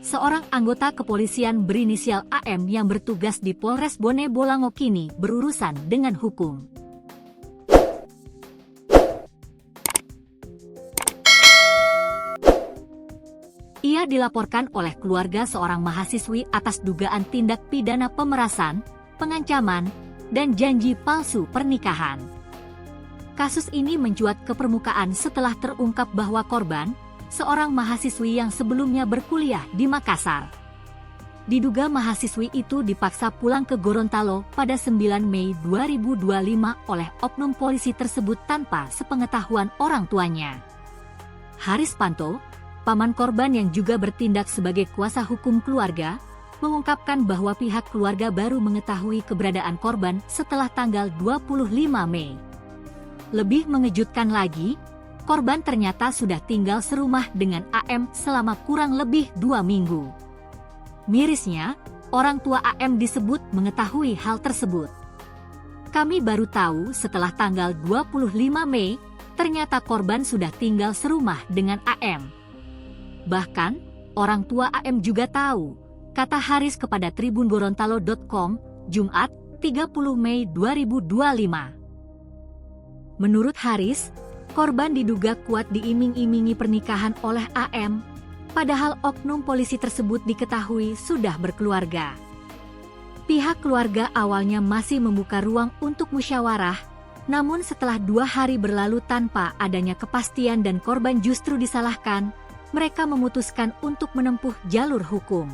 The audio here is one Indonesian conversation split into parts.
Seorang anggota kepolisian berinisial AM yang bertugas di Polres Bone Bolango kini berurusan dengan hukum. Ia dilaporkan oleh keluarga seorang mahasiswi atas dugaan tindak pidana pemerasan, pengancaman, dan janji palsu pernikahan. Kasus ini mencuat ke permukaan setelah terungkap bahwa korban, seorang mahasiswi yang sebelumnya berkuliah di Makassar. Diduga mahasiswi itu dipaksa pulang ke Gorontalo pada 9 Mei 2025 oleh oknum polisi tersebut tanpa sepengetahuan orang tuanya. Haris Panto, paman korban yang juga bertindak sebagai kuasa hukum keluarga, mengungkapkan bahwa pihak keluarga baru mengetahui keberadaan korban setelah tanggal 25 Mei. Lebih mengejutkan lagi, korban ternyata sudah tinggal serumah dengan AM selama kurang lebih 2 minggu. Mirisnya, orang tua AM disebut mengetahui hal tersebut. Kami baru tahu setelah tanggal 25 Mei, ternyata korban sudah tinggal serumah dengan AM. Bahkan, orang tua AM juga tahu, kata Haris kepada tribungorontalo.com, Jumat, 30 Mei 2025. Menurut Haris, korban diduga kuat diiming-imingi pernikahan oleh AM, padahal oknum polisi tersebut diketahui sudah berkeluarga. Pihak keluarga awalnya masih membuka ruang untuk musyawarah, namun setelah 2 hari berlalu tanpa adanya kepastian dan korban justru disalahkan, mereka memutuskan untuk menempuh jalur hukum.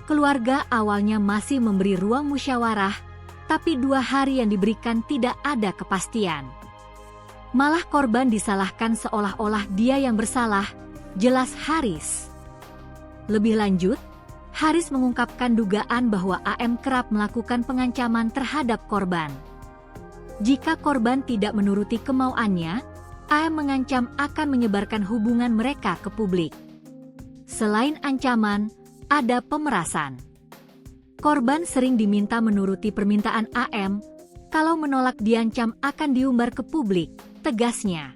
Keluarga awalnya masih memberi ruang musyawarah, tapi 2 hari yang diberikan tidak ada kepastian. Malah korban disalahkan seolah-olah dia yang bersalah, jelas Haris. Lebih lanjut, Haris mengungkapkan dugaan bahwa AM kerap melakukan pengancaman terhadap korban. Jika korban tidak menuruti kemauannya, AM mengancam akan menyebarkan hubungan mereka ke publik. Selain ancaman, ada pemerasan. Korban sering diminta menuruti permintaan AM, kalau menolak diancam akan diumbar ke publik, tegasnya.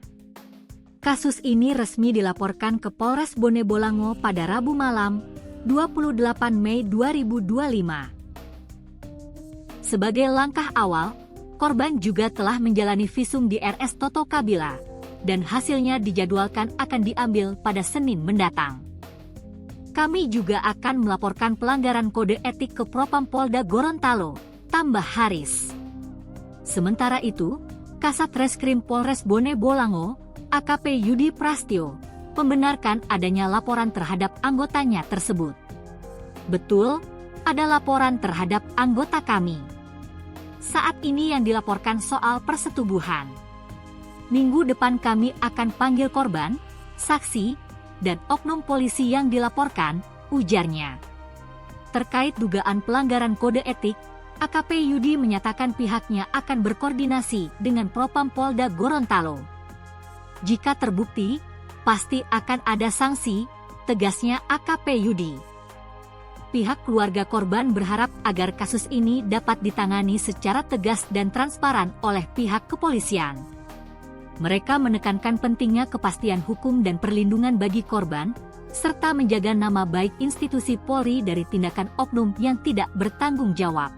Kasus ini resmi dilaporkan ke Polres Bone Bolango pada Rabu malam, 28 Mei 2025. Sebagai langkah awal, korban juga telah menjalani visum di RS Toto Kabila, dan hasilnya dijadwalkan akan diambil pada Senin mendatang. Kami juga akan melaporkan pelanggaran kode etik ke Propam Polda Gorontalo, tambah Haris. Sementara itu, Kasat Reskrim Polres Bone Bolango, AKP Yudi Prastyo, membenarkan adanya laporan terhadap anggotanya tersebut. Betul, ada laporan terhadap anggota kami. Saat ini yang dilaporkan soal persetubuhan. Minggu depan kami akan panggil korban, saksi, dan oknum polisi yang dilaporkan, ujarnya. Terkait dugaan pelanggaran kode etik, AKP Yudi menyatakan pihaknya akan berkoordinasi dengan Propam Polda Gorontalo. Jika terbukti, pasti akan ada sanksi, tegasnya AKP Yudi. Pihak keluarga korban berharap agar kasus ini dapat ditangani secara tegas dan transparan oleh pihak kepolisian. Mereka menekankan pentingnya kepastian hukum dan perlindungan bagi korban, serta menjaga nama baik institusi Polri dari tindakan oknum yang tidak bertanggung jawab.